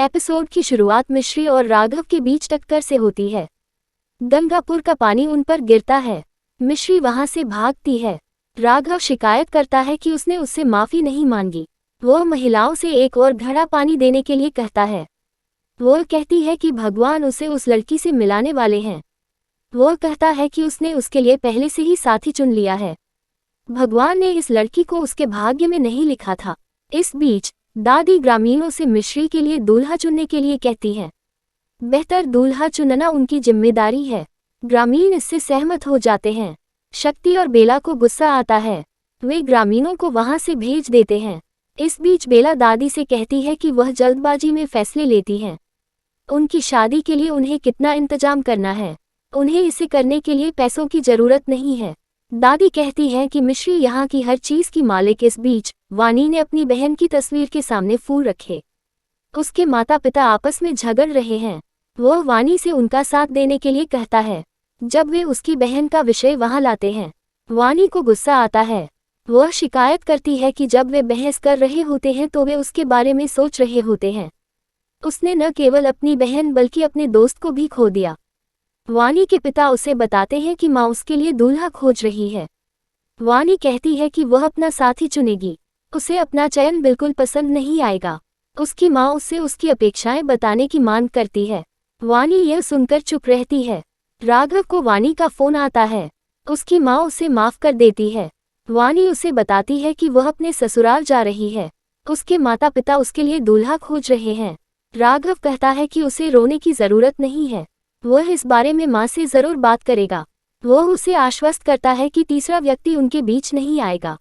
Episode की शुरुआत मिश्री और राघव के बीच टक्कर से होती है। गंगापुर का पानी उन पर गिरता है। मिश्री वहां से भागती है। राघव शिकायत करता है कि उसने उससे माफी नहीं मांगी। वो महिलाओं से एक और घड़ा पानी देने के लिए कहता है। वो कहती है कि भगवान उसे उस लड़की से मिलाने वाले हैं। वो कहता है कि उसने उसके लिए पहले से ही साथी चुन लिया है। भगवान ने इस लड़की को उसके भाग्य में नहीं लिखा था। इस बीच दादी ग्रामीणों से मिश्री के लिए दूल्हा चुनने के लिए कहती है। बेहतर दूल्हा चुनना उनकी जिम्मेदारी है। ग्रामीण इससे सहमत हो जाते हैं। शक्ति और बेला को गुस्सा आता है। वे ग्रामीणों को वहां से भेज देते हैं। इस बीच बेला दादी से कहती है कि वह जल्दबाजी में फैसले लेती हैं। उनकी शादी के लिए उन्हें कितना इंतजाम करना है। उन्हें इसे करने के लिए पैसों की जरूरत नहीं है। दादी कहती है कि मिश्री यहाँ की हर चीज की मालिक। इस बीच वानी ने अपनी बहन की तस्वीर के सामने फूल रखे। उसके माता पिता आपस में झगड़ रहे हैं। वह वानी से उनका साथ देने के लिए कहता है। जब वे उसकी बहन का विषय वहां लाते हैं, वानी को गुस्सा आता है। वह शिकायत करती है कि जब वे बहस कर रहे होते हैं तो वे उसके बारे में सोच रहे होते हैं। उसने न केवल अपनी बहन बल्कि अपने दोस्त को भी खो दिया। वानी के पिता उसे बताते हैं कि माँ उसके लिए दूल्हा खोज रही है। वानी कहती है कि वह अपना साथी चुनेगी। उसे अपना चयन बिल्कुल पसंद नहीं आएगा। उसकी माँ उससे उसकी अपेक्षाएं बताने की मांग करती है। वानी यह सुनकर चुप रहती है। राघव को वानी का फोन आता है। उसकी माँ उसे माफ कर देती है। वानी उसे बताती है कि वह अपने ससुराल जा रही है। उसके माता पिता उसके लिए दूल्हा खोज रहे हैं। राघव कहता है कि उसे रोने की जरूरत नहीं है। वह इस बारे में माँ से जरूर बात करेगा। वह उसे आश्वस्त करता है कि तीसरा व्यक्ति उनके बीच नहीं आएगा।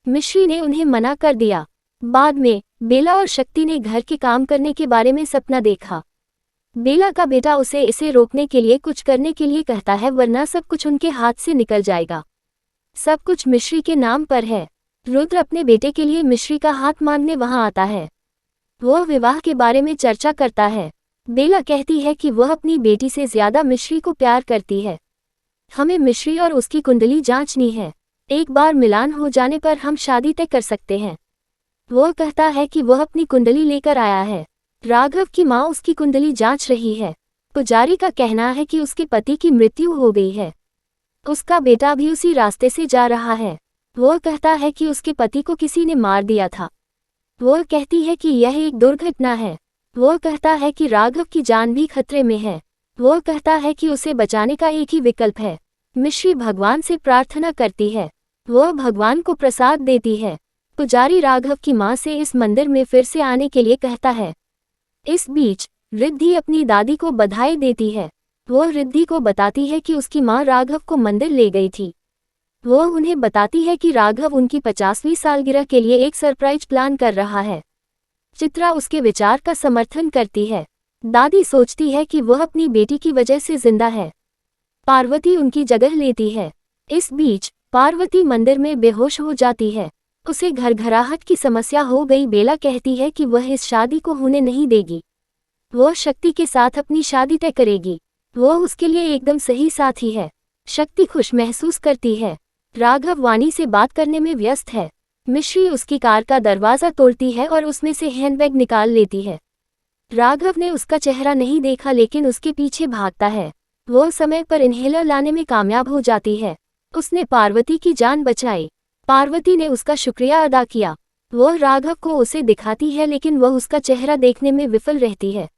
मिश्री ने उन्हें मना कर दिया। बाद में बेला और शक्ति ने घर के काम करने के बारे में सपना देखा। बेला का बेटा उसे इसे रोकने के लिए कुछ करने के लिए कहता है, वरना सब कुछ उनके हाथ से निकल जाएगा। सब कुछ मिश्री के नाम पर है। रुद्र अपने बेटे के लिए मिश्री का हाथ मांगने वहां आता है। वह विवाह के बारे में चर्चा करता है। बेला कहती है कि वह अपनी बेटी से ज्यादा मिश्री को प्यार करती है। हमें मिश्री और उसकी कुंडली जांचनी है। एक बार मिलान हो जाने पर हम शादी तय कर सकते हैं। वह कहता है कि वह अपनी कुंडली लेकर आया है। राघव की माँ उसकी कुंडली जांच रही है। पुजारी का कहना है कि उसके पति की मृत्यु हो गई है। उसका बेटा भी उसी रास्ते से जा रहा है। वह कहता है कि उसके पति को किसी ने मार दिया था। वह कहती है कि यह एक दुर्घटना है। वह कहता है कि राघव की जान भी खतरे में है। वह कहता है कि उसे बचाने का एक ही विकल्प है। मिश्री भगवान से प्रार्थना करती है। वह भगवान को प्रसाद देती है। पुजारी राघव की मां से इस मंदिर में फिर से आने के लिए कहता है। इस बीच रिद्धि अपनी दादी को बधाई देती है। वह रिद्धि को बताती है कि उसकी मां राघव को मंदिर ले गई थी। वह उन्हें बताती है कि राघव उनकी 50वीं सालगिरह के लिए एक सरप्राइज प्लान कर रहा है। चित्रा उसके विचार का समर्थन करती है। दादी सोचती है कि वह अपनी बेटी की वजह से जिंदा है। पार्वती उनकी जगह लेती है। इस बीच पार्वती मंदिर में बेहोश हो जाती है। उसे घरघराहट की समस्या हो गई। बेला कहती है कि वह इस शादी को होने नहीं देगी। वह शक्ति के साथ अपनी शादी तय करेगी। वह उसके लिए एकदम सही साथी है। शक्ति खुश महसूस करती है। राघव वानी से बात करने में व्यस्त है। मिश्री उसकी कार का दरवाजा तोड़ती है और उसमें से हैंडबैग निकाल लेती है। राघव ने उसका चेहरा नहीं देखा लेकिन उसके पीछे भागता है। वह समय पर इन्हेलर लाने में कामयाब हो जाती है। उसने पार्वती की जान बचाई। पार्वती ने उसका शुक्रिया अदा किया। वह राघव को उसे दिखाती है लेकिन वह उसका चेहरा देखने में विफल रहती है।